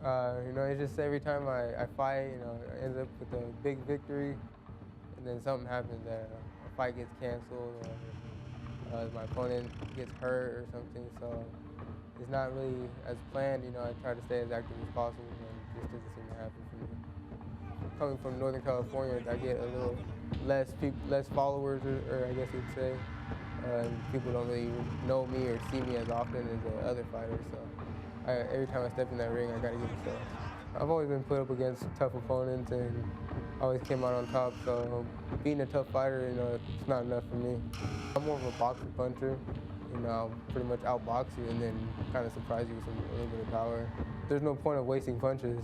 It's just every time I fight, I end up with a big victory, and then something happens that a fight gets canceled, or my opponent gets hurt or something. So it's not really as planned. I try to stay as active as possible, and it just doesn't seem to happen for me. Coming from Northern California, I get a little less followers, or I guess you'd say. People don't really know me or see me as often as the other fighters. So every time I step in that ring, I got to give it a show. I've always been put up against tough opponents and always came out on top. So being a tough fighter, it's not enough for me. I'm more of a boxer puncher. I'll pretty much outbox you and then kind of surprise you with a little bit of power. There's no point of wasting punches.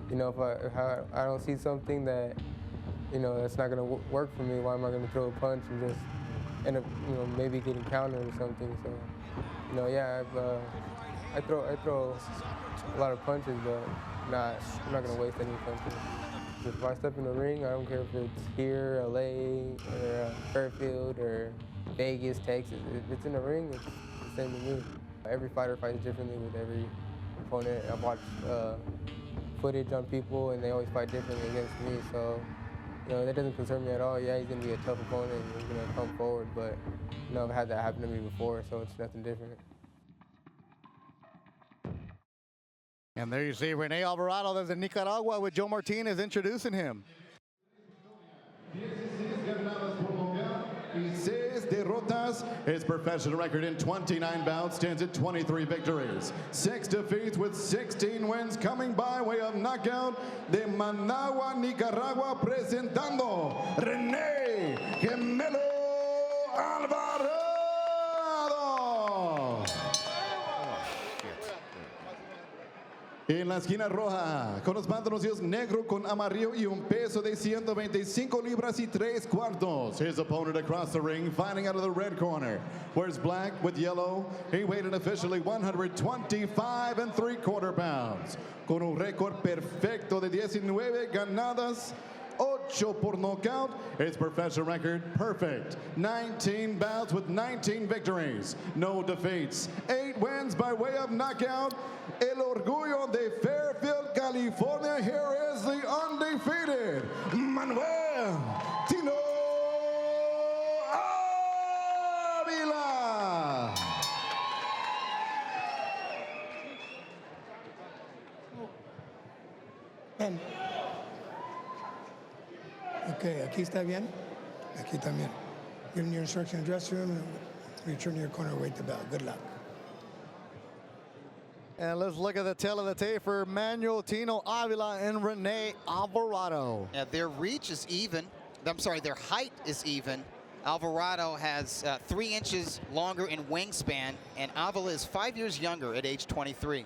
If I don't see something that, that's not going to work for me, why am I going to throw a punch and just end up, maybe getting countered or something? So, yeah, I throw a lot of punches, but I'm not going to waste any punches. If I step in the ring, I don't care if it's here, LA, or Fairfield, or Vegas, Texas. If it's in the ring, it's the same to me. Every fighter fights differently with every opponent. I've watched footage on people, and they always fight differently against me. So, that doesn't concern me at all. Yeah, he's going to be a tough opponent, and he's going to come forward. But, I've had that happen to me before, so it's nothing different. And there you see Rene Alvarado. There's in Nicaragua with Joe Martinez introducing him. 6 derrotas. His professional record in 29 bouts stands at 23 victories, 6 defeats with 16 wins, coming by way of knockout de Managua, Nicaragua, presentando Rene Gemelo Alvarado. En la esquina roja, con los pantalones negro con amarillo y un peso de 125 libras y 3 cuartos. His opponent across the ring, fighting out of the red corner, wears black with yellow. He weighed in officially 125 3/4 pounds, con un récord perfecto de 19 ganadas, 8 por nocaut. His professional record, perfect. 19 bouts with 19 victories, no defeats, 8 wins by way of knockout. El Orgullo de Fairfield, California. Here is the undefeated Manuel Tino Avila. Okay, aquí está bien. Aquí también. Give your instruction in the dressing room and return to your corner, wait the bell. Good luck. And let's look at the tail of the tape for Manuel Tino Avila and Rene Alvarado. Yeah, their reach is even. I'm sorry, their height is even. Alvarado has 3 inches longer in wingspan, and Avila is 5 years younger at age 23.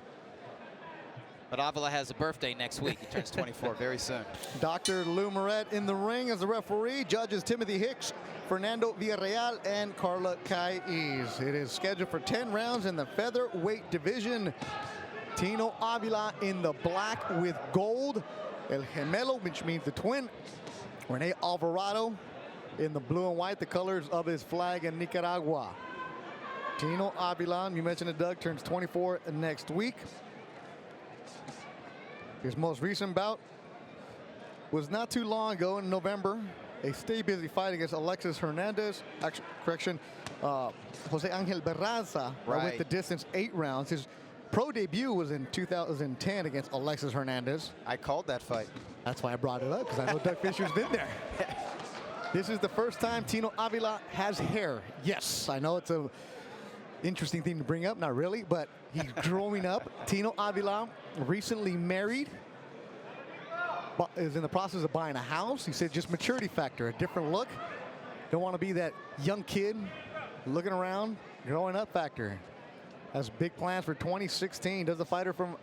But Avila has a birthday next week. He turns 24 very soon. Dr. Lou Moret in the ring as the referee. Judges Timothy Hicks, Fernando Villarreal, and Carla Caiz. It is scheduled for 10 rounds in the featherweight division. Tino Avila in the black with gold. El Gemelo, which means the twin. Rene Alvarado in the blue and white, the colors of his flag in Nicaragua. Tino Avila, you mentioned it, Doug, turns 24 next week. His most recent bout was not too long ago in November. A stay busy fight against Alexis Hernandez, Jose Angel Barraza, with the distance 8 rounds. His pro debut was in 2010 against Alexis Hernandez. I called that fight. That's why I brought it up, because I know Doug Fisher's been there. This is the first time Tino Avila has hair. Yes, I know it's a interesting thing to bring up, not really, but he's growing up. Tino Avila, recently married, is in the process of buying a house. He said just maturity factor, a different look. Don't want to be that young kid looking around, growing up factor. Has big plans for 2016. Does a fighter from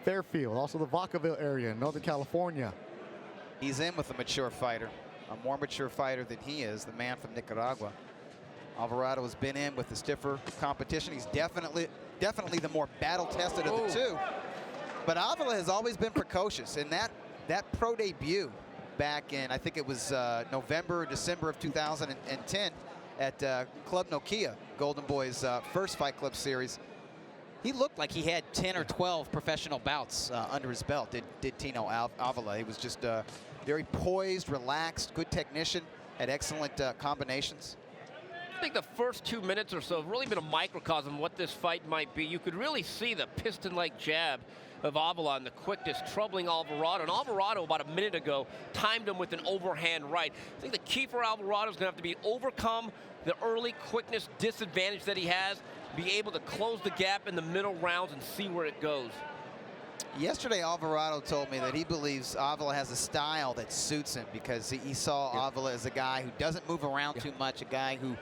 Fairfield, also the Vacaville area, Northern California. He's in with a mature fighter, a more mature fighter than he is, the man from Nicaragua. Alvarado has been in with the stiffer competition. He's definitely the more battle-tested of the two. But Avila has always been precocious, and that pro debut back in, I think it was November or December of 2010 at Club Nokia, Golden Boy's first Fight Club series. he looked like he had 10 or 12 professional bouts under his belt, did Tino Avila. He was just very poised, relaxed, good technician, had excellent combinations. I think the first 2 minutes or so have really been a microcosm of what this fight might be. You could really see the piston-like jab of Avila and the quickness troubling Alvarado. And Alvarado, about a minute ago, timed him with an overhand right. I think the key for Alvarado is going to have to be overcome the early quickness disadvantage that he has, be able to close the gap in the middle rounds and see where it goes. Yesterday, Alvarado told me that he believes Avila has a style that suits him because he saw Avila as a guy who doesn't move around too much, a guy who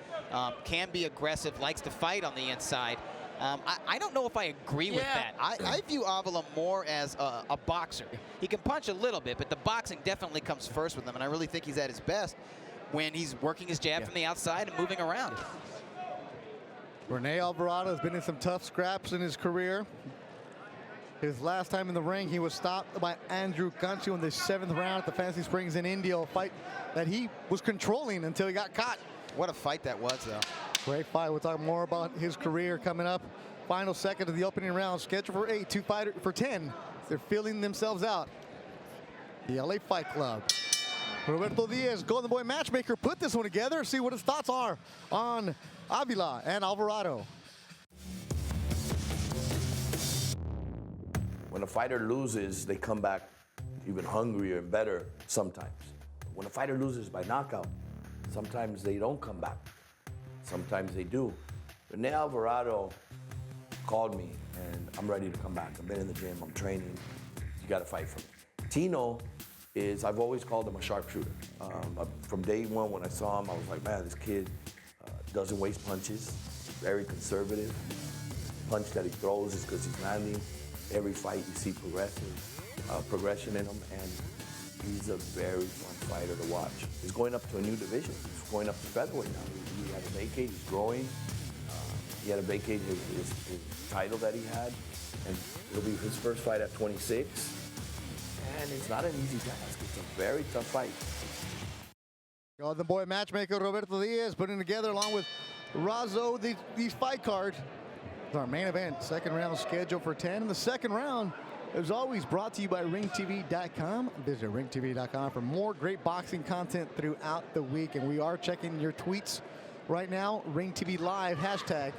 can be aggressive, likes to fight on the inside. I don't know if I agree with that. I view Avila more as a boxer. He can punch a little bit, but the boxing definitely comes first with him, and I really think he's at his best when he's working his jab from the outside and moving around. Rene Alvarado has been in some tough scraps in his career. His last time in the ring, he was stopped by Andrew Cancio in the 7th round at the Fancy Springs in India, a fight that he was controlling until he got caught. What a fight that was, though. Great fight. We'll talk more about his career coming up. Final second of the opening round, scheduled for 8, 2 fighters for 10. They're feeling themselves out. The LA Fight Club. Roberto Diaz, Golden Boy matchmaker, put this one together. See what his thoughts are on Avila and Alvarado. When a fighter loses, they come back even hungrier and better sometimes. When a fighter loses by knockout, sometimes they don't come back. Sometimes they do. Rene Alvarado called me, and I'm ready to come back. I've been in the gym, I'm training. You got to fight for me. Tino is, I've always called him a sharpshooter. From day one when I saw him, I was like, man, this kid doesn't waste punches, very conservative. Punch that he throws is because he's landing. Every fight you see progression in him, and he's a very fun fighter to watch. He's going up to a new division. He's going up to featherweight now. He had to vacate, he's growing. He had to vacate his title that he had, and it'll be his first fight at 26. And it's not an easy task. It's a very tough fight. The boy matchmaker Roberto Diaz putting together, along with Razo, these fight cards. It's our main event, second round scheduled for 10. In the second round, as always, brought to you by ringtv.com. Visit ringtv.com for more great boxing content throughout the week. And we are checking your tweets right now. ringtv live hashtag.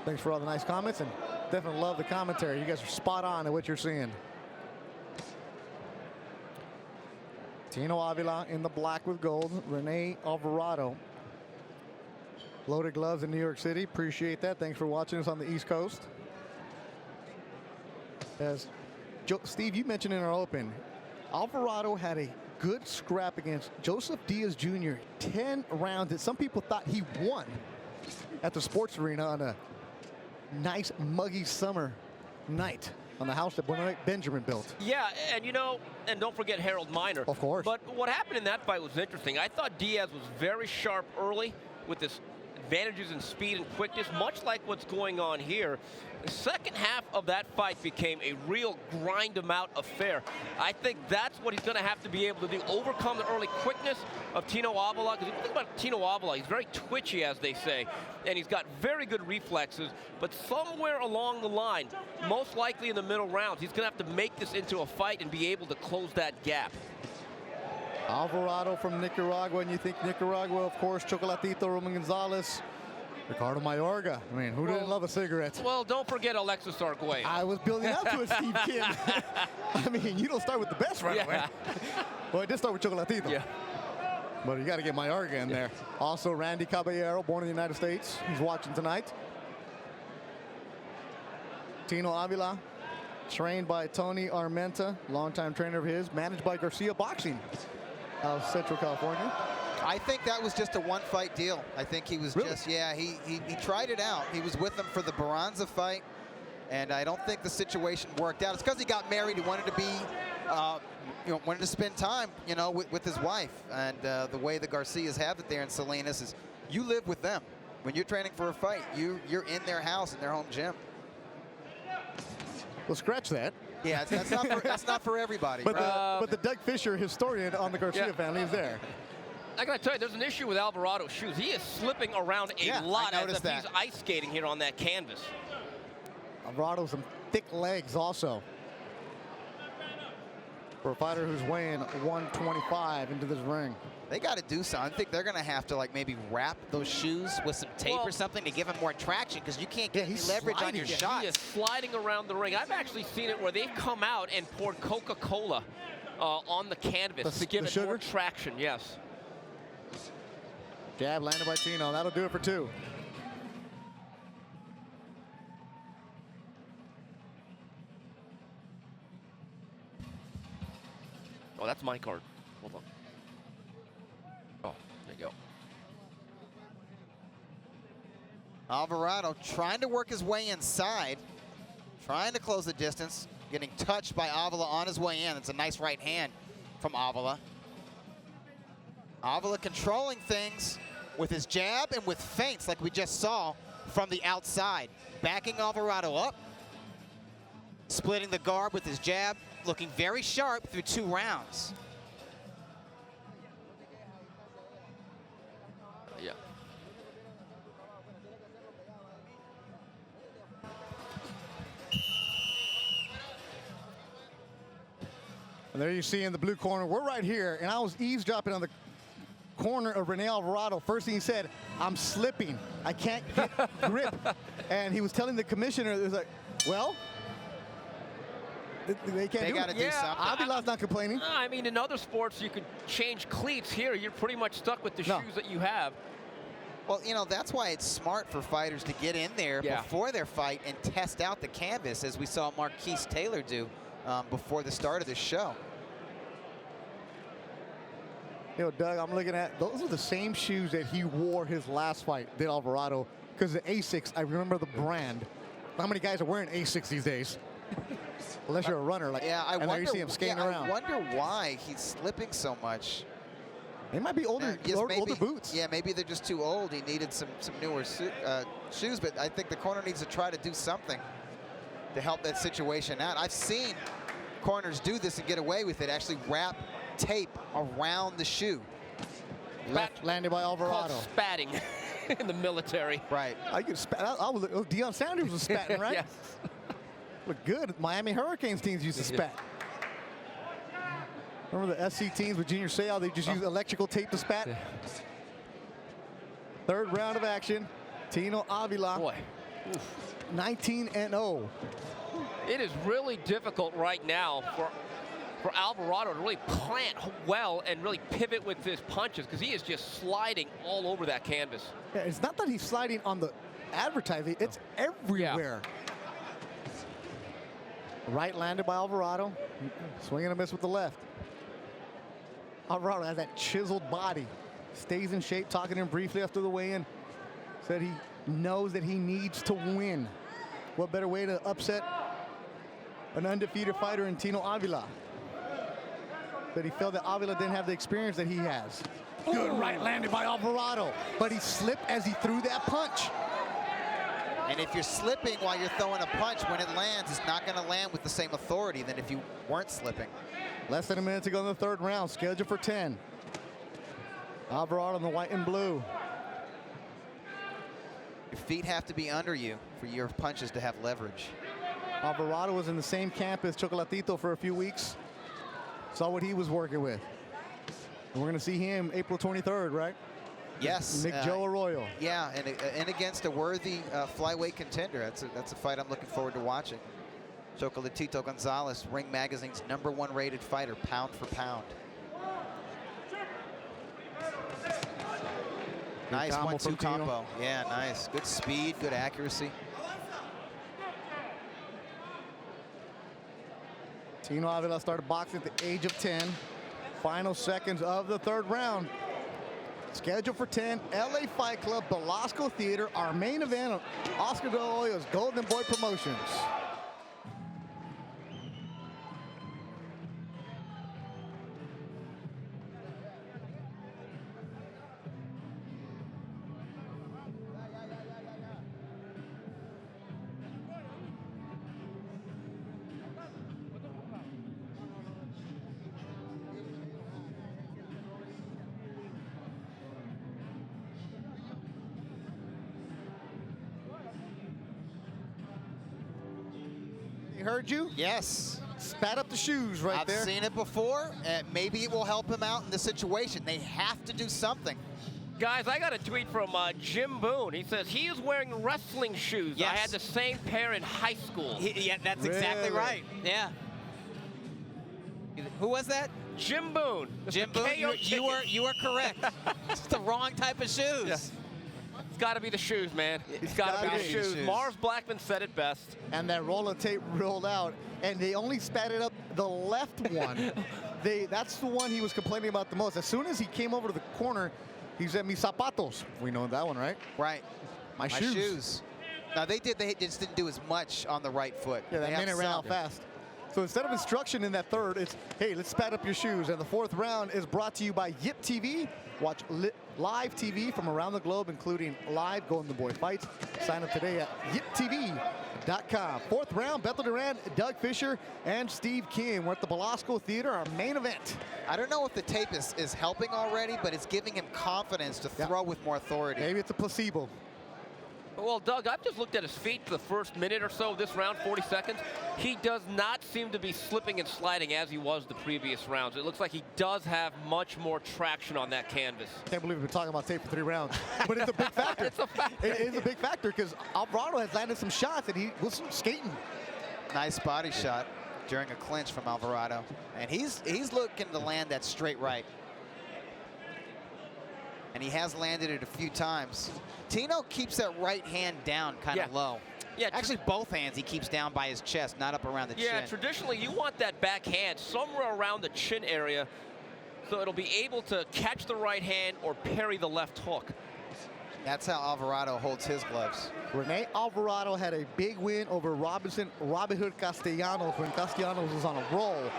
Thanks for all the nice comments, and definitely love the commentary. You guys are spot on at what you're seeing. Tino Avila in the black with gold. Rene Alvarado. Loaded gloves in New York City. Appreciate that. Thanks for watching us on the East Coast. As Steve, you mentioned in our open, Alvarado had a good scrap against Joseph Diaz Jr. 10 rounds that some people thought he won at the sports arena on a nice muggy summer night on the house that Benjamin built. Yeah, and you know, and don't forget Harold Miner. Of course. But what happened in that fight was interesting. I thought Diaz was very sharp early with his advantages in speed and quickness, much like what's going on here. The second half of that fight became a real grind-em-out affair. I think that's what he's going to have to be able to do, overcome the early quickness of Tino Avila. Because if you think about Tino Avila, he's very twitchy, as they say, and he's got very good reflexes. But somewhere along the line, most likely in the middle rounds, he's going to have to make this into a fight and be able to close that gap. Alvarado from Nicaragua, and you think Nicaragua, of course, Chocolatito, Roman Gonzalez, Ricardo Mayorga. I mean, who didn't love a cigarette? Well, don't forget Alexis Arguello. I was building up to a Steve Kid. I mean, you don't start with the best right away. Well, I did start with Chocolatito. Yeah. But you got to get Mayorga in there. Also, Randy Caballero, born in the United States. He's watching tonight. Tino Avila, trained by Tony Armenta, longtime trainer of his, managed by Garcia Boxing of Central California. I think that was just a one-fight deal. I think he was just, he tried it out. He was with them for the Baranza fight, and I don't think the situation worked out. It's because he got married. He wanted to be, wanted to spend time, with his wife. And the way the Garcias have it there in Salinas is you live with them. When you're training for a fight, you're in their house, in their home gym. Well, scratch that. Yeah, that's not for everybody. But, but the Doug Fisher historian on the Garcia family is there. I gotta tell you, there's an issue with Alvarado's shoes. He is slipping around a lot as if he's ice skating here on that canvas. Alvarado, some thick legs also. For a fighter who's weighing 125 into this ring. They got to do something. I think they're going to have to like maybe wrap those shoes with some tape or something to give him more traction, because you can't get any leverage on your shots. He is sliding around the ring. I've actually seen it where they've come out and poured Coca-Cola on the canvas to give it more traction. Yes. Jab landed by Tino. That'll do it for 2. Oh, that's my card. Hold on. Oh, there you go. Alvarado trying to work his way inside, trying to close the distance, getting touched by Avila on his way in. It's a nice right hand from Avila. Avila controlling things with his jab and with feints like we just saw from the outside. Backing Alvarado up, splitting the guard with his jab, looking very sharp through 2 rounds. Yeah. And there you see in the blue corner, we're right here, and I was eavesdropping on the corner of Rene Alvarado. First thing he said, I'm slipping. I can't get grip. And he was telling the commissioner, it was like, well, they can't got to do something. Avila's not complaining. I mean, in other sports, you could change cleats. Here, you're pretty much stuck with the shoes that you have. Well, you know, that's why it's smart for fighters to get in there before their fight and test out the canvas, as we saw Marquise Taylor do before the start of the show. You know, Doug, I'm looking at, those are the same shoes that he wore his last fight, did Alvarado, because the Asics, I remember the brand. How many guys are wearing Asics these days? Unless you're a runner, like, and there you see him skating around. I wonder why he's slipping so much. They might be older, older boots. Yeah, maybe they're just too old. He needed some newer shoes, but I think the corner needs to try to do something to help that situation out. I've seen corners do this and get away with it, actually wrap tape around the shoe. Left landed by Alvarado. Called spatting in the military. Right. I could spat. Deion Sanders was spatting, right? Yes. Look good. Miami Hurricanes teams used to spat. Remember the SC teams with Junior Seau? They just use electrical tape to spat. Third round of action. Tino Avila. Boy. 19-0. It is really difficult right now for Alvarado to really plant well and really pivot with his punches, because he is just sliding all over that canvas. Yeah, it's not that he's sliding on the advertising. It's everywhere. Yeah. Right landed by Alvarado. Swing and a miss with the left. Alvarado has that chiseled body. Stays in shape, talking to him briefly after the weigh-in. Said he knows that he needs to win. What better way to upset an undefeated fighter in Tino Avila? But he felt that Avila didn't have the experience that he has. Good right landed by Alvarado. But he slipped as he threw that punch. And if you're slipping while you're throwing a punch, when it lands, it's not going to land with the same authority than if you weren't slipping. Less than a minute to go in the third round, scheduled for 10. Alvarado in the white and blue. Your feet have to be under you for your punches to have leverage. Alvarado was in the same camp as Chocolatito for a few weeks. Saw what he was working with. And we're going to see him April 23rd, right? Yes. Nick Joe Arroyo. Yeah, and against a worthy flyweight contender. That's a fight I'm looking forward to watching. Chocolatito Gonzalez, Ring Magazine's #1 rated fighter, pound for pound. Nice 1-2 combo. Yeah, nice. Good speed, good accuracy. Tino Avila started boxing at the age of 10. Final seconds of the third round. Scheduled for 10, LA Fight Club, Belasco Theater, our main event of Oscar De La Hoya's Golden Boy Promotions. He heard you? Yes. Spat up the shoes right there. I've seen it before, and maybe it will help him out in this situation. They have to do something. Guys, I got a tweet from Jim Boone. He says he is wearing wrestling shoes. Yes. I had the same pair in high school. Yeah, that's exactly Really? right. Yeah. Who was that? Jim Boone. Jim Boone, you are correct. It's the wrong type of shoes. Yeah. It's got to be the shoes, man. It's got to be the shoes. Mars Blackman said it best. And that roll of tape rolled out, and they only spatted up the left one. That's the one he was complaining about the most. As soon as he came over to the corner, he said, "Mis zapatos." We know that one, right? Right. My shoes. Now they just didn't do as much on the right foot. Yeah, that They minute ran out outsounded. fast. So instead of instruction in that third, it's, hey, let's spat up your shoes. And the fourth round is brought to you by Yip TV. Watch live TV from around the globe, including live Golden Boy fights. Sign up today at yiptv.com. Fourth round, Bethel Duran, Doug Fisher, and Steve Kim. We're at the Belasco Theater, our main event. I don't know if the tape is helping already, but it's giving him confidence to throw with more authority. Maybe it's a placebo. Well, Doug, I've just looked at his feet for the first minute or so of this round, 40 seconds. He does not seem to be slipping and sliding as he was the previous rounds. It looks like he does have much more traction on that canvas. Can't believe we've been talking about tape for 3 rounds. But it's a big factor. It's a factor. It is a big factor because Alvarado has landed some shots and he was skating. Nice body shot during a clinch from Alvarado. And he's looking to land that straight right. And he has landed it a few times. Tino keeps that right hand down kind of low. Yeah, actually both hands he keeps down by his chest, not up around the chin. Yeah, traditionally you want that back hand somewhere around the chin area so it'll be able to catch the right hand or parry the left hook. That's how Alvarado holds his gloves. Rene Alvarado had a big win over Robin Hood Castellanos when Castellanos was on a roll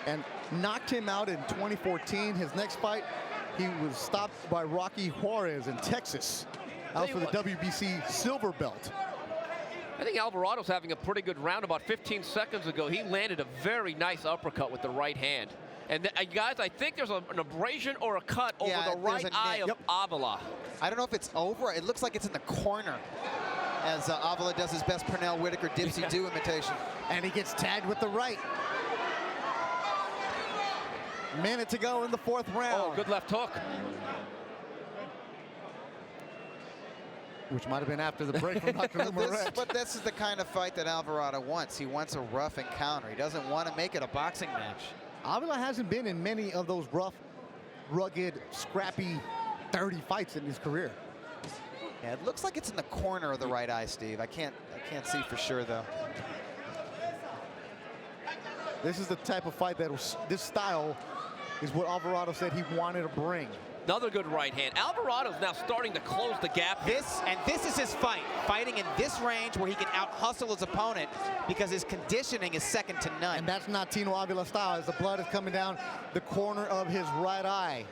and knocked him out in 2014. His next fight, he was stopped by Rocky Juarez in Texas. That was for the WBC silver belt. I think Alvarado's having a pretty good round. About 15 seconds ago, he landed a very nice uppercut with the right hand. And guys, I think there's an abrasion or a cut over the right eye of Avila. I don't know if it's over. It looks like it's in the corner as Avila does his best Pernell Whitaker dipsy-do imitation. And he gets tagged with the right. Minute to go in the fourth round. Oh, good left hook. Which might have been after the break from Dr. Lumarex. But this is the kind of fight that Alvarado wants. He wants a rough encounter. He doesn't want to make it a boxing match. Avila hasn't been in many of those rough, rugged, scrappy, dirty fights in his career. Yeah, it looks like it's in the corner of the right eye, Steve. I can't see for sure though. This is the type of fight that this style is what Alvarado said he wanted to bring. Another good right hand. Alvarado's now starting to close the gap. This is his fight. Fighting in this range where he can out-hustle his opponent because his conditioning is second to none. And that's not Tino Avila style as the blood is coming down the corner of his right eye.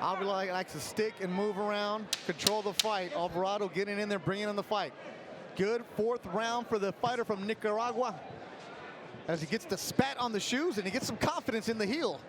Avila likes to stick and move around, control the fight. Alvarado getting in there, bringing in the fight. Good fourth round for the fighter from Nicaragua as he gets the spat on the shoes and he gets some confidence in the heel.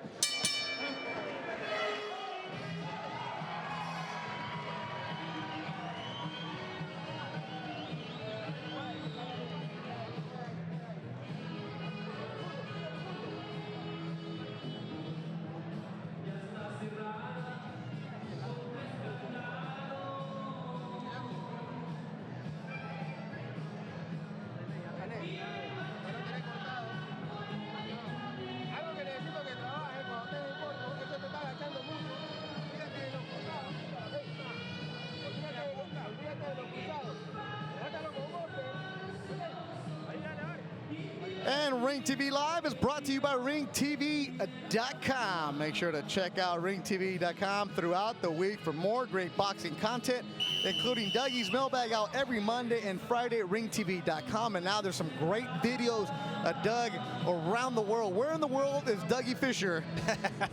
And Ring TV Live is brought to you by ringtv.com. Make sure to check out ringtv.com throughout the week for more great boxing content, including Dougie's Mailbag out every Monday and Friday at ringtv.com. And now there's some great videos of Doug around the world. Where in the world is Dougie Fisher?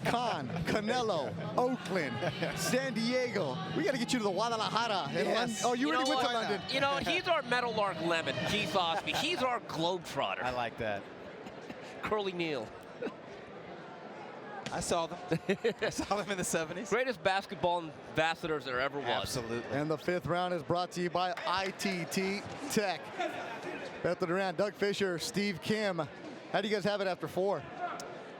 Cannes, Canelo, Oakland, San Diego. We got to get you to the Guadalajara. Yes. Oh, you already went to why London. You know, he's our Meadowlark Lemon, Keith Osby. He's our Globetrotter. I like that. Curly Neal. I saw them. I saw them in the 70s. Greatest basketball ambassadors there ever was. Absolutely. And the fifth round is brought to you by ITT Tech. Beto Duran, Doug Fisher, Steve Kim. How do you guys have it after 4?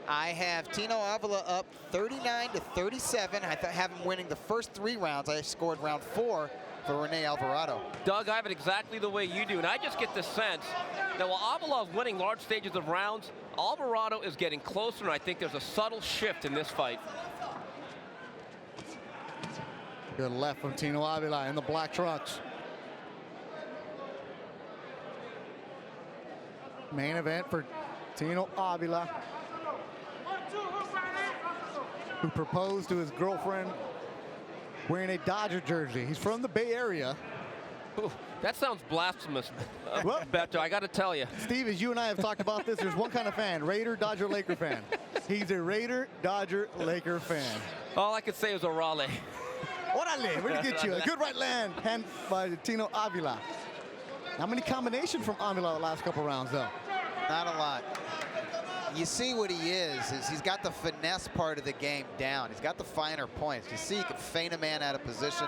I have Tino Avila up 39-37. I have him winning the first 3 rounds. I scored round 4 for Rene Alvarado. Doug, I have it exactly the way you do, and I just get the sense that while Avila is winning large stages of rounds, Alvarado is getting closer, and I think there's a subtle shift in this fight. Good left from Tino Avila in the black trunks. Main event for Tino Avila, who proposed to his girlfriend wearing a Dodger jersey. He's from the Bay Area. Ooh, that sounds blasphemous, Well, Beto, I got to tell you. Steve, as you and I have talked about this, there's one kind of fan, Raider, Dodger, Laker fan. He's a Raider, Dodger, Laker fan. All I could say was Orale. Orale, where'd he get you? A good right hand by Tino Avila. How many combinations from Avila the last couple rounds, though? Not a lot. You see what he is he's got the finesse part of the game down. He's got the finer points. You see he can feint a man out of position.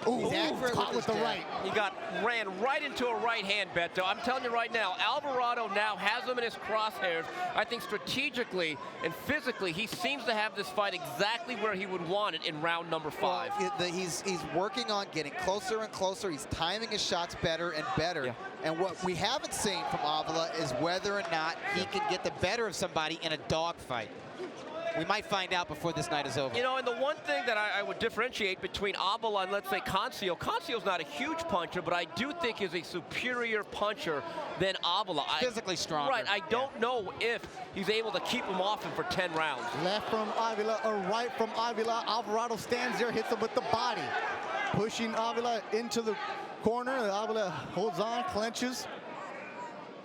Ooh, He's accurate caught with the his jab. right. He ran right into a right hand, Beto. I'm telling you right now, Alvarado now has him in his crosshairs. I think strategically and physically, he seems to have this fight exactly where he would want it in round number 5. Well, he's working on getting closer and closer. He's timing his shots better and better. Yeah. And what we haven't seen from Avila is whether or not he can get the better of somebody in a dogfight. We might find out before this night is over. You know, and the one thing that I would differentiate between Avila and, let's say, Cancio's not a huge puncher, but I do think is a superior puncher than Avila. Physically stronger. Right, I don't know if he's able to keep him off him for 10 rounds. Left from Avila or right from Avila. Alvarado stands there, hits him with the body. Pushing Avila into the corner. Avila holds on, clenches.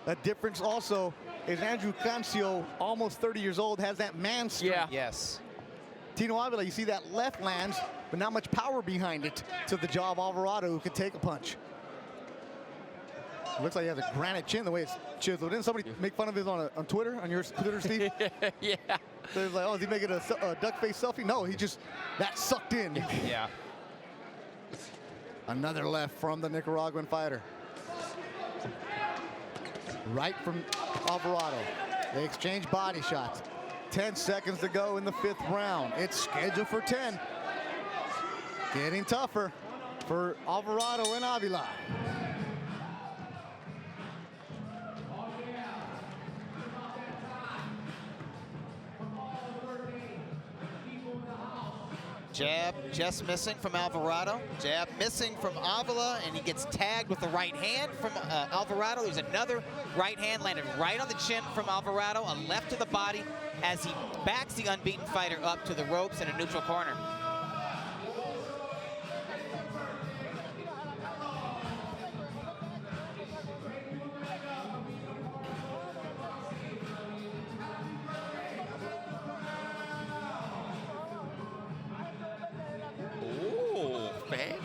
A difference also is Andrew Cancio, almost 30 years old, has that man strength. Yeah. Yes. Tino Avila, you see that left lands, but not much power behind it to the jaw of Alvarado, who can take a punch. It looks like he has a granite chin the way it's chiseled. Didn't somebody make fun of his on Twitter, on your Twitter, Steve? Yeah. So it's like, oh, is he making a duck face selfie? No, he just, that sucked in. Yeah. Another left from the Nicaraguan fighter. Right from Alvarado. They exchange body shots. 10 seconds to go in the 5th round. It's scheduled for 10. Getting tougher for Alvarado and Avila. Jab just missing from Alvarado. Jab missing from Avila, and he gets tagged with the right hand from Alvarado. There's another right hand landed right on the chin from Alvarado, a left to the body as he backs the unbeaten fighter up to the ropes in a neutral corner. Ooh, man.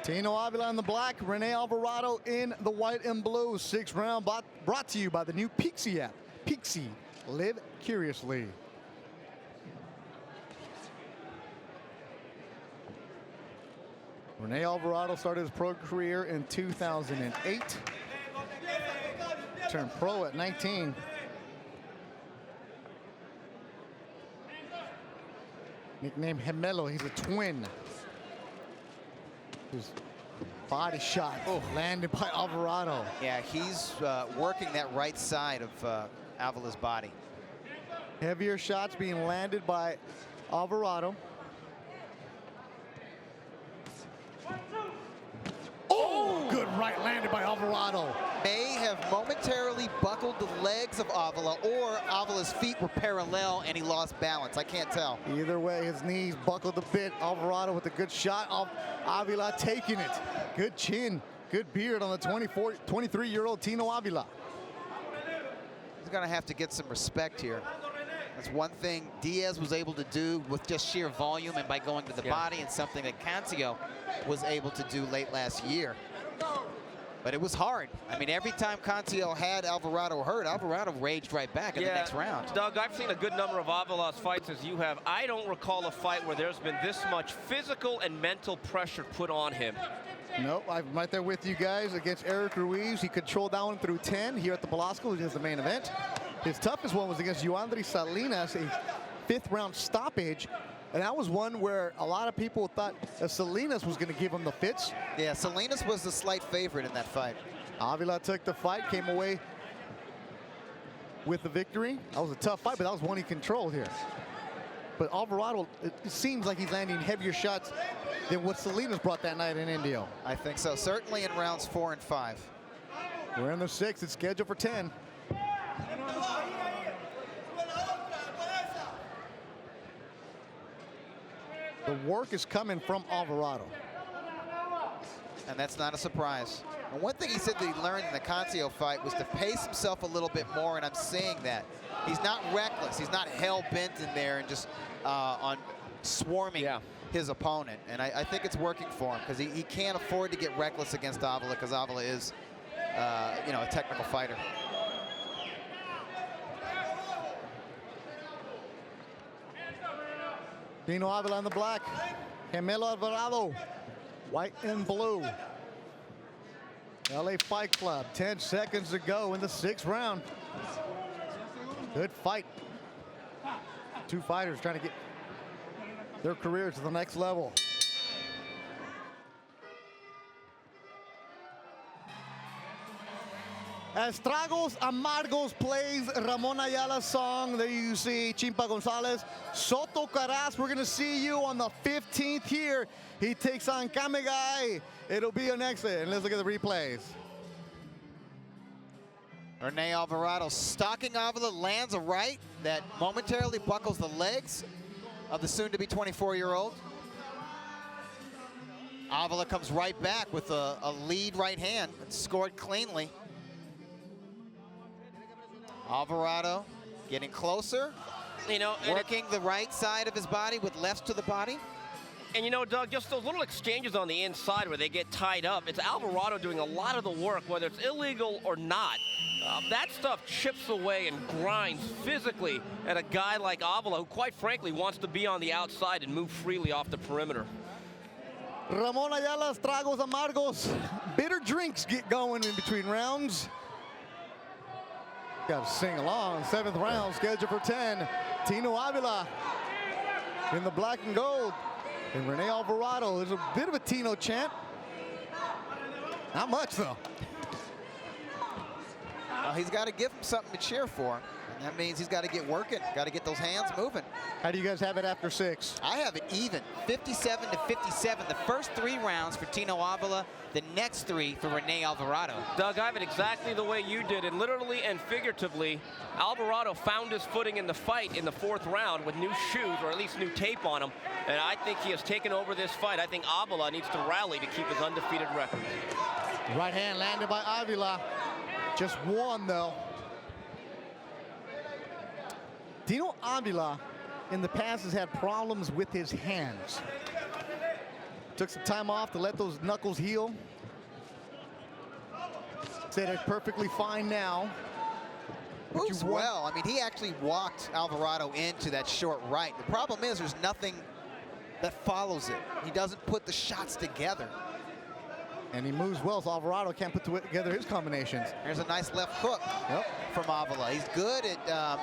Tino Avila in the black, Rene Alvarado in the white and blue. 6th round brought to you by the new Pixie app. Pixie, live curiously. Rene Alvarado started his pro career in 2008. Turned pro at 19. Nicknamed Gemelo, he's a twin. His body shot landed by Alvarado. Yeah, he's working that right side of Avila's body. Heavier shots being landed by Alvarado. Oh, good right landed by Alvarado. May have momentarily buckled the legs of Avila, or Avila's feet were parallel and he lost balance. I can't tell. Either way, his knees buckled a bit. Alvarado with a good shot. Avila taking it. Good chin, good beard on the 23-year-old Tino Avila. He's going to have to get some respect here. That's one thing Diaz was able to do with just sheer volume and by going to the body, and something that Cancio was able to do late last year. But it was hard. I mean, every time Cancio had Alvarado hurt, Alvarado raged right back in the next round. Doug, I've seen a good number of Avila's fights as you have. I don't recall a fight where there's been this much physical and mental pressure put on him. Nope, I'm right there with you guys. Against Eric Ruiz, he controlled that one through 10 here at the Belasco, which is the main event. His toughest one was against Yoandri Salinas, a 5th round stoppage. And that was one where a lot of people thought that Salinas was going to give him the fits. Yeah, Salinas was the slight favorite in that fight. Avila took the fight, came away with the victory. That was a tough fight, but that was one he controlled here. But Alvarado, it seems like he's landing heavier shots than what Salinas brought that night in Indio. I think so, certainly in rounds 4 and 5. We're in the 6th, it's scheduled for 10. The work is coming from Alvarado. And that's not a surprise. And one thing he said that he learned in the Cancio fight was to pace himself a little bit more, and I'm seeing that. He's not reckless. He's not hell-bent in there and just on swarming his opponent. And I think it's working for him because he can't afford to get reckless against Avila because Avila is, you know, a technical fighter. Dino Avila in the black. Camilo Alvarado, white and blue. LA Fight Club, 10 seconds to go in the 6th round. Good fight. Two fighters trying to get their careers to the next level. As Tragos Amargos plays Ramon Ayala's song, there you see Chimpa Gonzalez. Soto Caras, we're gonna see you on the 15th here. He takes on Kamegai. It'll be an excellent. Let's look at the replays. Rene Alvarado stalking Avila, lands a right that momentarily buckles the legs of the soon-to-be 24-year-old. Avila comes right back with a lead right hand and scored cleanly. Alvarado getting closer, you know, working the right side of his body with lefts to the body. And you know, Doug, just those little exchanges on the inside where they get tied up, it's Alvarado doing a lot of the work, whether it's illegal or not. That stuff chips away and grinds physically at a guy like Avila, who quite frankly wants to be on the outside and move freely off the perimeter. Ramon Ayala's Tragos Amargos. Bitter drinks get going in between rounds. Got to sing along. 7th round, scheduled for 10. Tino Avila in the black and gold. And Rene Alvarado. There's a bit of a Tino chant. Not much, though. Well, he's got to give him something to cheer for. And that means he's got to get working, got to get those hands moving. How do you guys have it after 6? I have it even, 57 to 57. The first 3 rounds for Tino Avila, the next 3 for Rene Alvarado. Doug, I have it exactly the way you did, and literally and figuratively, Alvarado found his footing in the fight in the 4th round with new shoes, or at least new tape on him, and I think he has taken over this fight. I think Avila needs to rally to keep his undefeated record. Right hand landed by Avila. Just one, though. Tino Avila in the past has had problems with his hands. Took some time off to let those knuckles heal. Said it's perfectly fine now. Moves well. I mean, he actually walked Alvarado into that short right. The problem is there's nothing that follows it. He doesn't put the shots together. And he moves well, so Alvarado can't put together his combinations. There's a nice left hook from Avila. He's good at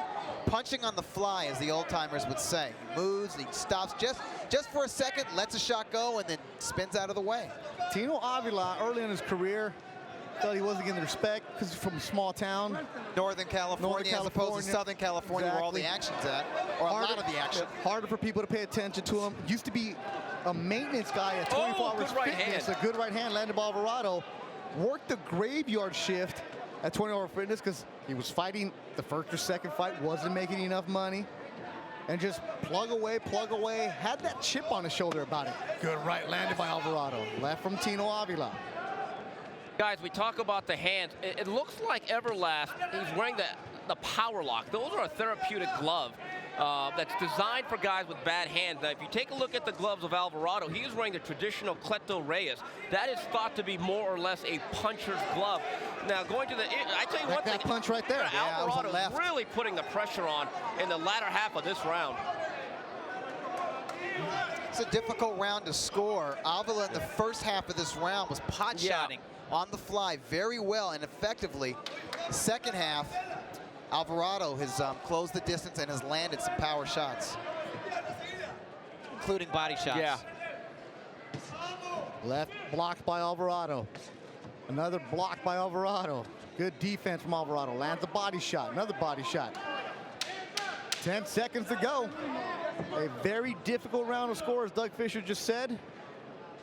punching on the fly, as the old-timers would say. He moves, he stops just for a second, lets a shot go, and then spins out of the way. Tino Avila, early in his career, thought he wasn't getting the respect because he's from a small town. Northern California, as opposed to Southern California, where all the action's at, or a lot of the action. Harder for people to pay attention to him. Used to be a maintenance guy at 24 Hours Fitness. A good right hand landed by Alvarado. Worked the graveyard shift at 24 Hour Fitness because he was fighting the first or second fight, wasn't making enough money. And just plug away, had that chip on his shoulder about it. Good right landed by Alvarado. Left from Tino Avila. Guys, we talk about the hands. It looks like Everlast, he's wearing the power lock. Those are a therapeutic glove. that's designed for guys with bad hands. Now, if you take a look at the gloves of Alvarado, he is wearing the traditional Cleto Reyes. That is thought to be more or less a puncher's glove. Now, going to the, I tell you Like one that thing. punch right there. Yeah, it was a Alvarado left. is really putting the pressure on in the latter half of this round. It's a difficult round to score. Avila in the first half of this round was pot-shotting on the fly very well and effectively. The second half, Alvarado has closed the distance and has landed some power shots, including body shots. Yeah. Left blocked by Alvarado. Another block by Alvarado. Good defense from Alvarado. Lands a body shot. Another body shot. 10 seconds to go. A very difficult round of score, as Doug Fisher just said.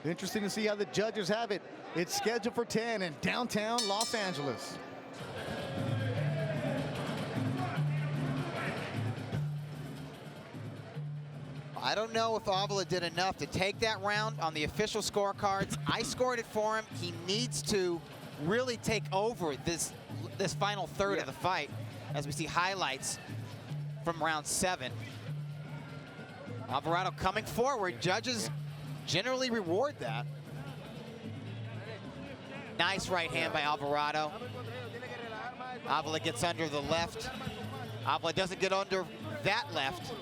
Interesting to see how the judges have it. It's scheduled for 10 in downtown Los Angeles. I don't know if Avila did enough to take that round on the official scorecards. I scored it for him. He needs to really take over this final third of the fight, as we see highlights from round 7. Alvarado coming forward. Judges generally reward that. Nice right hand by Alvarado. Avila gets under the left. Avila doesn't get under that left.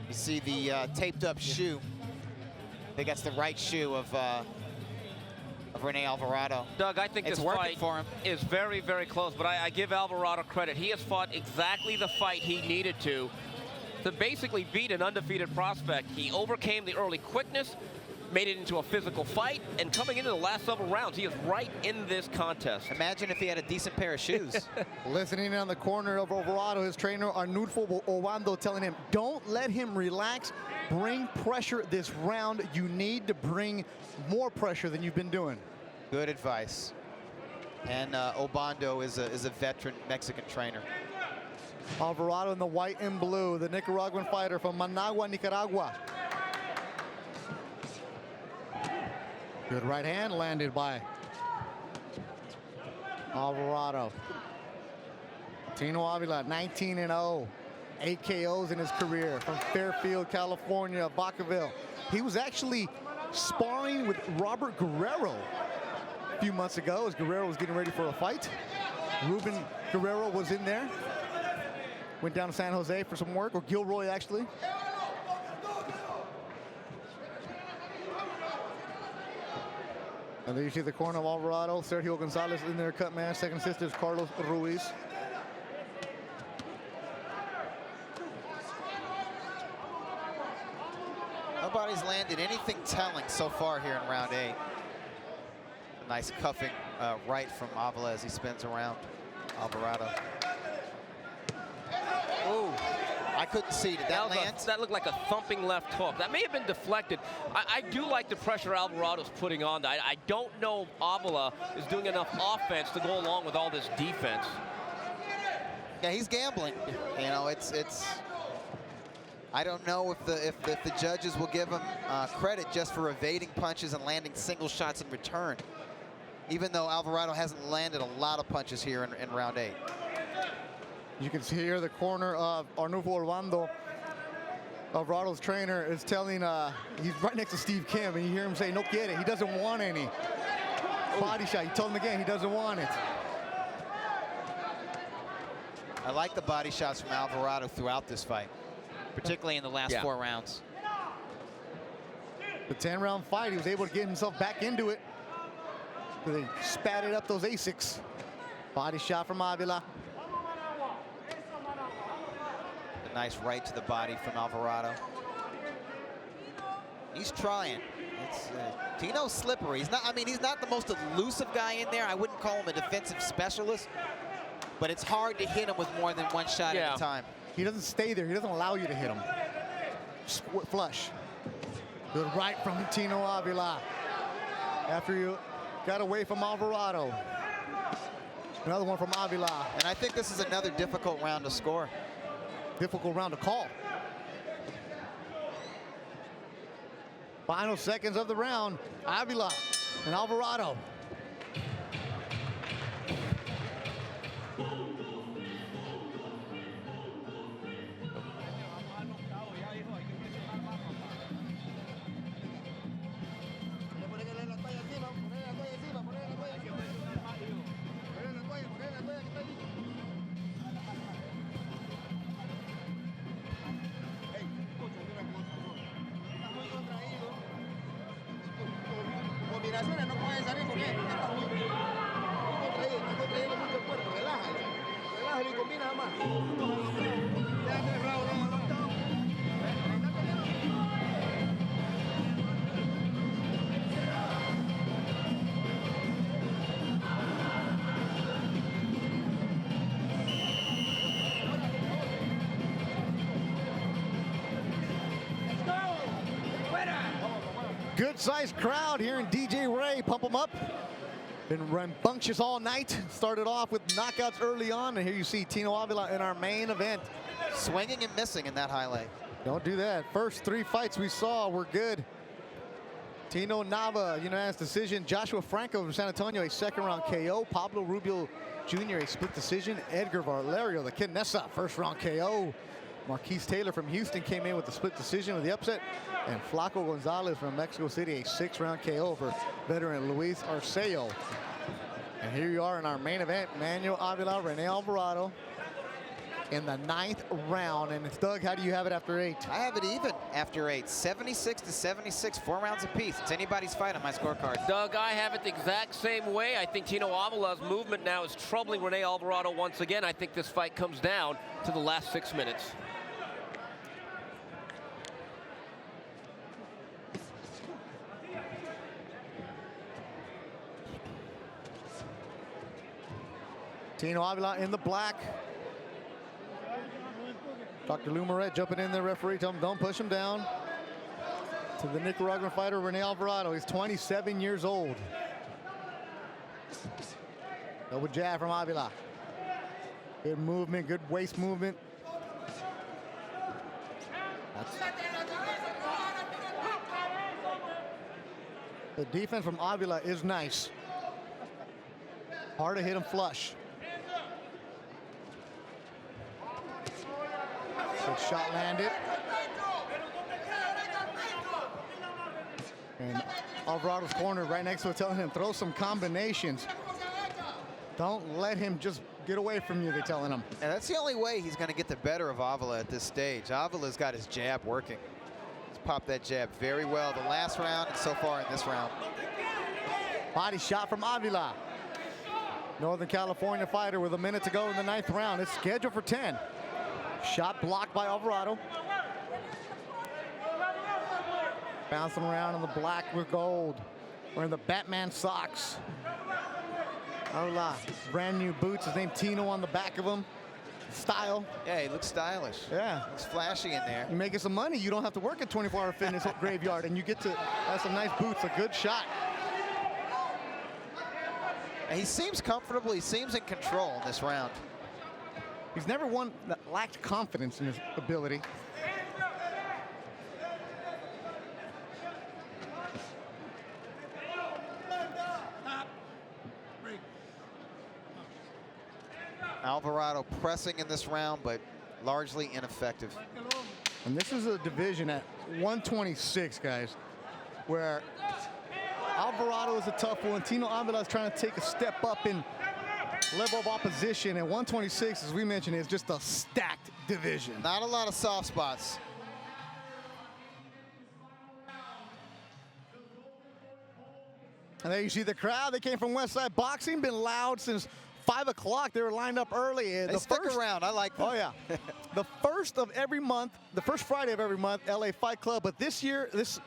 You see the taped up shoe. I think that's the right shoe of Rene Alvarado. Doug, I think It's this working fight for him. is very, very close, but I give Alvarado credit. He has fought exactly the fight he needed to basically beat an undefeated prospect. He overcame the early quickness, made it into a physical fight, and coming into the last several rounds, he is right in this contest. Imagine if he had a decent pair of shoes. Listening on the corner of Alvarado, his trainer Arnulfo Obando telling him, don't let him relax. Bring pressure this round. You need to bring more pressure than you've been doing. Good advice. And Obando is a veteran Mexican trainer. Alvarado in the white and blue, the Nicaraguan fighter from Managua, Nicaragua. Good right hand landed by Alvarado. Tino Avila, 19-0. 8 KOs in his career from Fairfield, California, Vacaville. He was actually sparring with Robert Guerrero a few months ago as Guerrero was getting ready for a fight. Ruben Guerrero was in there. Went down to San Jose for some work, or Gilroy actually. And there you see the corner of Alvarado. Sergio Gonzalez in there, cut man. Second sister is Carlos Ruiz. Nobody's landed anything telling so far here in round 8. A nice cuffing right from Avila as he spins around Alvarado. Ooh, I couldn't see. Did that land? That looked like a thumping left hook. That may have been deflected. I do like the pressure Alvarado's putting on. I don't know if Avila is doing enough offense to go along with all this defense. Yeah, he's gambling. You know, it's. I don't know if the judges will give him credit just for evading punches and landing single shots in return, even though Alvarado hasn't landed a lot of punches here in round 8. You can see here the corner of Arnulfo Obando. Alvarado's trainer is telling, he's right next to Steve Kim, and you hear him say, no quiere. He doesn't want any. Body shot. He told him again, he doesn't want it. I like the body shots from Alvarado throughout this fight, particularly in the last 4 rounds. The 10-round fight, he was able to get himself back into it. So they spatted up those Asics. Body shot from Avila. A nice right to the body from Alvarado. He's trying. Tino's slippery. He's not. I mean, he's not the most elusive guy in there. I wouldn't call him a defensive specialist, but it's hard to hit him with more than one shot at a time. He doesn't stay there. He doesn't allow you to hit him. Flush. Good right from Tino Avila. After you got away from Alvarado. Another one from Avila. And I think this is another difficult round to score. Difficult round to call. Final seconds of the round. Avila and Alvarado. operaciones no pueden salir corriendo. Está muy contraído mucho el cuerpo. Relájalo. Relájalo y combina nada más. Déjate el rabo, Good-sized crowd here in DJ Ray. Pump them up. Been rambunctious all night. Started off with knockouts early on, and here you see Tino Avila in our main event. Swinging and missing in that highlight. Don't do that. First 3 fights we saw were good. Tino Nava, unanimous decision. Joshua Franco from San Antonio, a second-round KO. Pablo Rubio Jr., a split decision. Edgar Valerio, the Kid Nessa, first-round KO. Marquise Taylor from Houston came in with the split decision with the upset. And Flaco Gonzalez from Mexico City, a 6-round KO for veteran Luis Arceo. And here you are in our main event, Manuel Avila, Rene Alvarado in the 9th round. And it's Doug, how do you have it after 8? I have it even after 8. 76 to 76, 4 rounds apiece. It's anybody's fight on my scorecard. Doug, I have it the exact same way. I think Tino Avila's movement now is troubling Rene Alvarado once again. I think this fight comes down to the last 6 minutes. Tino Avila in the black. Dr. Lou Moret jumping in there, referee, tell him don't push him down. To the Nicaraguan fighter, Rene Alvarado. He's 27 years old. Double jab from Avila. Good movement, good waist movement. The defense from Avila is nice. Hard to hit him flush. Good shot landed. And Alvarado's corner right next to it telling him, throw some combinations. Don't let him just get away from you, they're telling him. And that's the only way he's going to get the better of Avila at this stage. Avila's got his jab working. He's popped that jab very well the last round and so far in this round. Body shot from Avila. Northern California fighter with a minute to go in the 9th round. It's scheduled for 10. Shot blocked by Alvarado. Bouncing around in the black with gold. Wearing the Batman socks. Avila, brand new boots. His name Tino on the back of him. Style. Yeah, he looks stylish. Yeah. Looks flashy in there. You're making some money. You don't have to work at 24-hour fitness graveyard, and you get to have some nice boots. A good shot. And he seems comfortable. He seems in control in this round. He's never one that lacked confidence in his ability. Alvarado pressing in this round, but largely ineffective. And this is a division at 126, guys, where Alvarado is a tough one. Tino Avila is trying to take a step up in level of opposition. And 126, as we mentioned, is just a stacked division. Not a lot of soft spots. And there you see the crowd. They came from Westside Boxing, been loud since 5 o'clock. They were lined up early. They stuck around. I like that. Oh, yeah. The first of every month, the first Friday of every month, LA Fight Club. But this year, this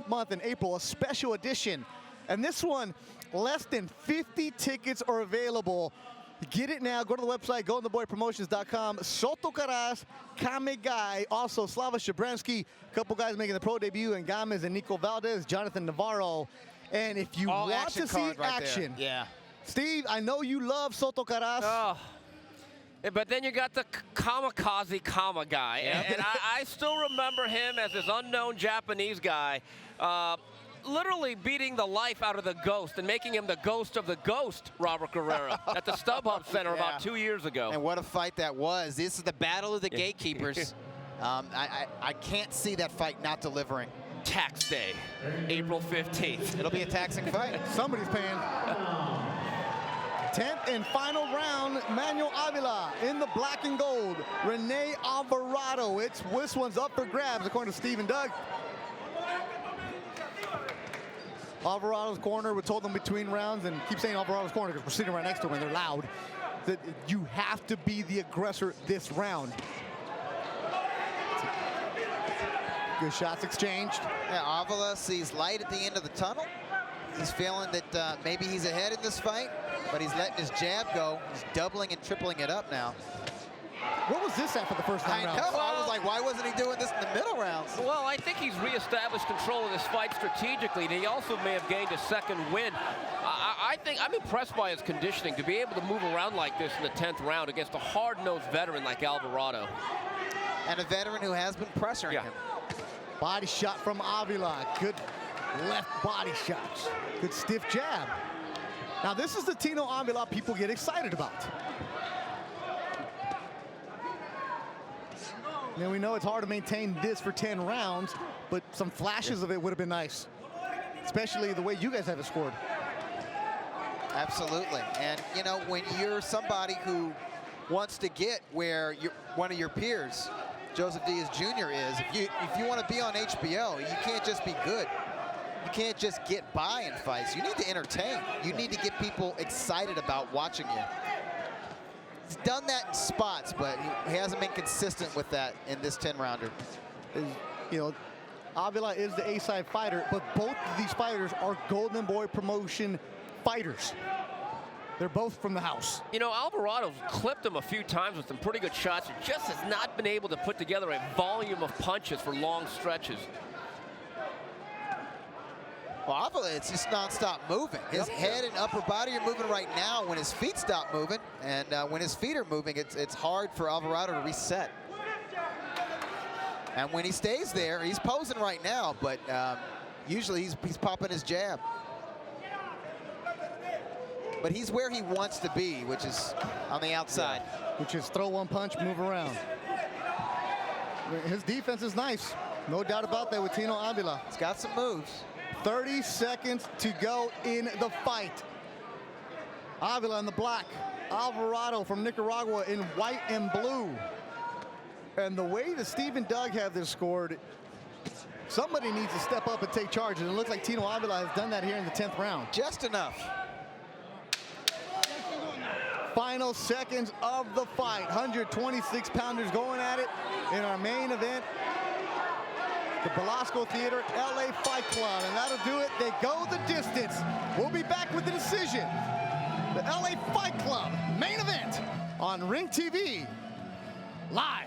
month in April, a special edition. And this one, less than 50 tickets are available. Get it now. Go to the website, goldenboypromotions.com. Soto Caras, Kame Guy, also Slava Shabransky, a couple guys making the pro debut, and Gomez and Nico Valdez, Jonathan Navarro. And if you want to see action, yeah. Steve, I know you love Soto Caras. Oh. But then you got the kamikaze Kama guy. Yep. And I still remember him as this unknown Japanese guy, literally beating the life out of the Ghost and making him the ghost of the Ghost, Robert Guerrero, at the StubHub Center about 2 years ago. And what a fight that was. This is the battle of the gatekeepers. I can't see that fight not delivering. Tax day, April 15th. It'll be a taxing fight. Somebody's paying. 10th and final round, Manuel Avila in the black and gold. Rene Alvarado. This one's up for grabs, according to Steve and Doug. Alvarado's corner. We told them between rounds, and keep saying Alvarado's corner because we're sitting right next to him and they're loud, that you have to be the aggressor this round. Good shots exchanged. Yeah, Avila sees light at the end of the tunnel. He's feeling that maybe he's ahead in this fight, but he's letting his jab go. He's doubling and tripling it up now. What was this after the first 9 rounds? I know. I was like, why wasn't he doing this in the middle rounds? Well, I think he's reestablished control of this fight strategically, and he also may have gained a second win. I think I'm impressed by his conditioning to be able to move around like this in the 10th round against a hard-nosed veteran like Alvarado. And a veteran who has been pressuring him. Body shot from Avila. Good left body shots. Good stiff jab. Now, this is the Tino Avila people get excited about. Now, we know it's hard to maintain this for 10 rounds, but some flashes of it would have been nice, especially the way you guys have it scored. Absolutely. And, you know, when you're somebody who wants to get where one of your peers, Joseph Diaz Jr. is, if you want to be on HBO, you can't just be good. You can't just get by in fights. You need to entertain. You need to get people excited about watching you. He's done that in spots, but he hasn't been consistent with that in this 10-rounder. You know, Avila is the A-side fighter, but both of these fighters are Golden Boy promotion fighters. They're both from the house. You know, Alvarado's clipped him a few times with some pretty good shots. He just has not been able to put together a volume of punches for long stretches. Well, Avila, it's just nonstop moving. His head and upper body are moving right now when his feet stop moving. And when his feet are moving, it's hard for Alvarado to reset. And when he stays there, he's posing right now, but usually he's popping his jab. But he's where he wants to be, which is on the outside. Which is throw one punch, move around. His defense is nice. No doubt about that with Tino Avila. He's got some moves. 30 seconds to go in the fight. Avila in the black. Alvarado from Nicaragua in white and blue. And the way that Steve and Doug have this scored, somebody needs to step up and take charge. And it looks like Tino Avila has done that here in the 10th round. Just enough. Final seconds of the fight. 126 pounders going at it in our main event. The Belasco Theater, LA Fight Club, and that'll do it. They go the distance. We'll be back with the decision. The LA Fight Club main event on Ring TV, live.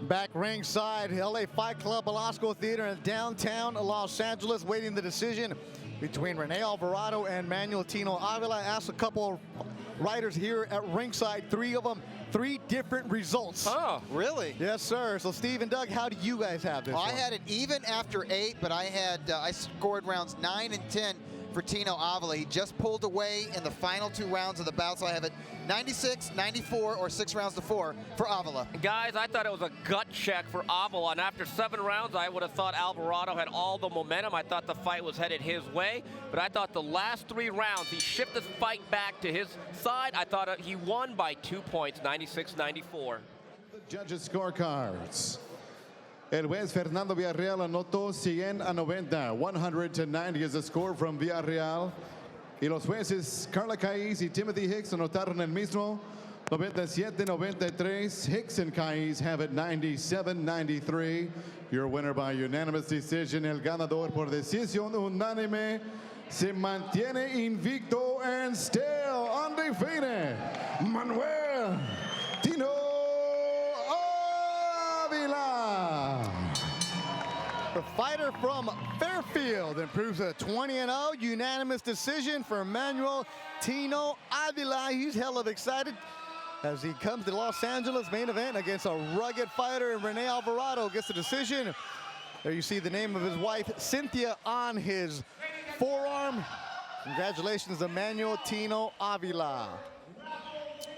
Back ringside, LA Fight Club, Belasco Theater in downtown Los Angeles, waiting the decision between Rene Alvarado and Manuel Tino Avila. I asked a couple of writers here at ringside, 3 of them, 3 different results. Oh, really? Yes, sir. So Steve and Doug, how do you guys have this? I had it even after 8, but I scored rounds 9 and 10 for Tino Avila. He just pulled away in the final 2 rounds of the bout, so I have it 96, 94, or 6 rounds to 4 for Avila. Guys, I thought it was a gut check for Avila, and after 7 rounds, I would have thought Alvarado had all the momentum. I thought the fight was headed his way, but I thought the last 3 rounds, he shifted the fight back to his side. I thought he won by 2 points, 96-94. The judges' scorecards. El juez Fernando Villarreal anotó 100-90. 100-90 is the score from Villarreal. Y los jueces Carla Caiz y Timothy Hicks anotaron el mismo 97-93. Hicks and Kais have it 97-93. Your winner by unanimous decision. El ganador por decisión unánime se mantiene invicto and still undefeated. Manuel Tino Avila. The fighter from Fairfield improves a 20-0 unanimous decision for Manuel Tino Avila. He's hell of excited as he comes to Los Angeles main event against a rugged fighter, and Rene Alvarado gets the decision. There you see the name of his wife, Cynthia, on his forearm. Congratulations to Manuel Tino Avila.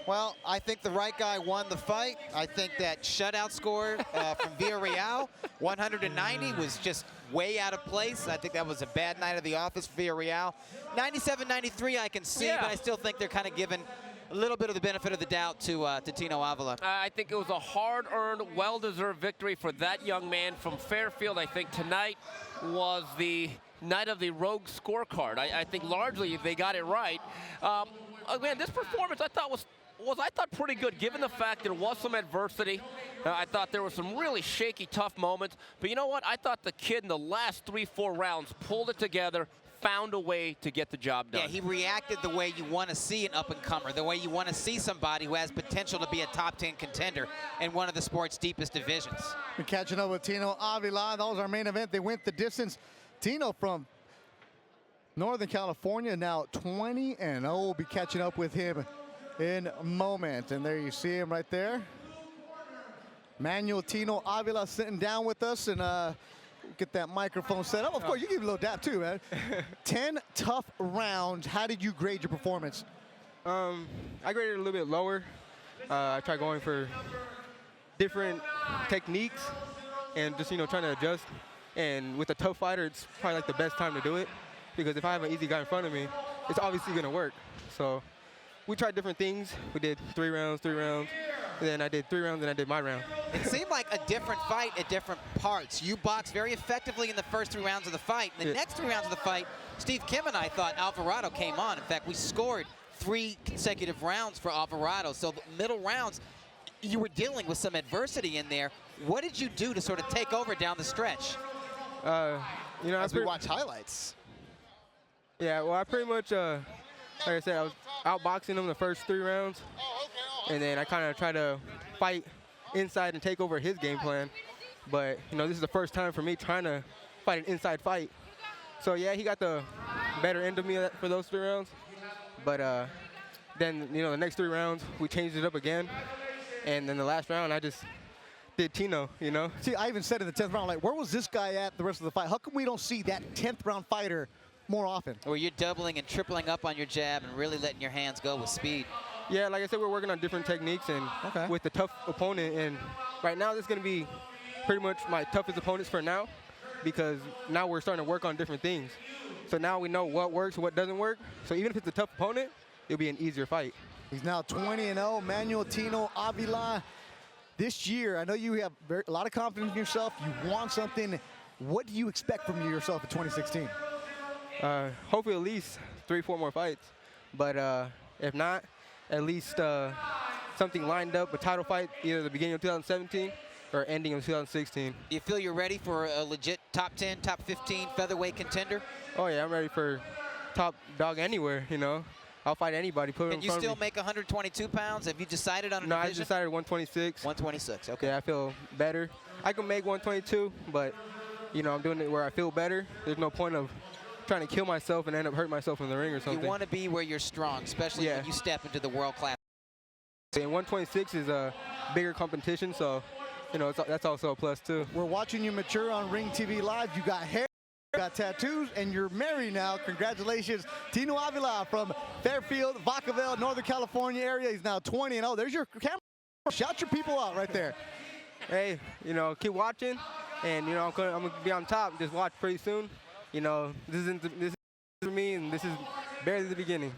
Well, I think the right guy won the fight. I think that shutout score from Villarreal, 190, was just way out of place. I think that was a bad night of the office for Villarreal. 97-93 I can see, but I still think they're kind of giving a little bit of the benefit of the doubt to Tino Avila. I think it was a hard-earned, well-deserved victory for that young man from Fairfield. I think tonight was the night of the rogue scorecard. I think largely they got it right. Man, this performance I thought was pretty good, given the fact there was some adversity. I thought there were some really shaky, tough moments. But you know what? I thought the kid in the last 3-4 rounds pulled it together, found a way to get the job done. Yeah, he reacted the way you want to see an up-and-comer, the way you want to see somebody who has potential to be a top 10 contender in one of the sport's deepest divisions. We're catching up with Tino Avila. That was our main event. They went the distance. Tino from Northern California, now 20-0. We'll be catching up with him in a moment. And there you see him right there. Manuel Tino Avila sitting down with us, and get that microphone set up. Of course, you give a little dap too, man. 10 tough rounds. How did you grade your performance? I graded it a little bit lower. I tried going for different techniques and just, trying to adjust. And with a tough fighter, it's probably like the best time to do it, because if I have an easy guy in front of me, it's obviously going to work. So we tried different things. We did 3 rounds, and then I did 3 rounds, and I did my round. It seemed like a different fight at different parts. You boxed very effectively in the first 3 rounds of the fight. In the next 3 rounds of the fight, Steve Kim and I thought Alvarado came on. In fact, we scored 3 consecutive rounds for Alvarado. So the middle rounds, you were dealing with some adversity in there. What did you do to sort of take over down the stretch? As we watch highlights. Yeah, well, I pretty much, like I said, I was outboxing him the first 3 rounds, and then I kind of tried to fight inside and take over his game plan. But, this is the first time for me trying to fight an inside fight. So, yeah, he got the better end of me for those 3 rounds. But then, the next 3 rounds, we changed it up again. And then the last round, I just did Tino, See, I even said in the 10th round, like, where was this guy at the rest of the fight? How come we don't see that 10th round fighter more often? Where you're doubling and tripling up on your jab and really letting your hands go with speed. Yeah, like I said, we're working on different techniques and with the tough opponent. And right now, this is going to be pretty much my toughest opponents for now, because now we're starting to work on different things. So now we know what works and what doesn't work. So even if it's a tough opponent, it'll be an easier fight. He's now 20-0, Manuel Tino Avila. This year, I know you have a lot of confidence in yourself. You want something. What do you expect from yourself in 2016? Hopefully at least 3-4 more fights. But if not, at least something lined up, a title fight, either the beginning of 2017 or ending of 2016. Do you feel you're ready for a legit top 10, top 15 featherweight contender? Oh, yeah, I'm ready for top dog anywhere, I'll fight anybody. Put it in front of me. Can you still make 122 pounds? Have you decided on a No, division? I decided 126. 126, okay. Yeah, I feel better. I can make 122, but, I'm doing it where I feel better. There's no point of trying to kill myself and end up hurting myself in the ring or something. You want to be where you're strong, especially when you step into the world class. And 126 is a bigger competition, so, that's also a plus, too. We're watching you mature on Ring TV Live. You got hair, you got tattoos, and you're married now. Congratulations. Tino Avila from Fairfield, Vacaville, Northern California area. He's now 20-0. There's your camera. Shout your people out right there. Hey, keep watching, and, I'm going to be on top. Just watch pretty soon. This is for me, and this is barely the beginning.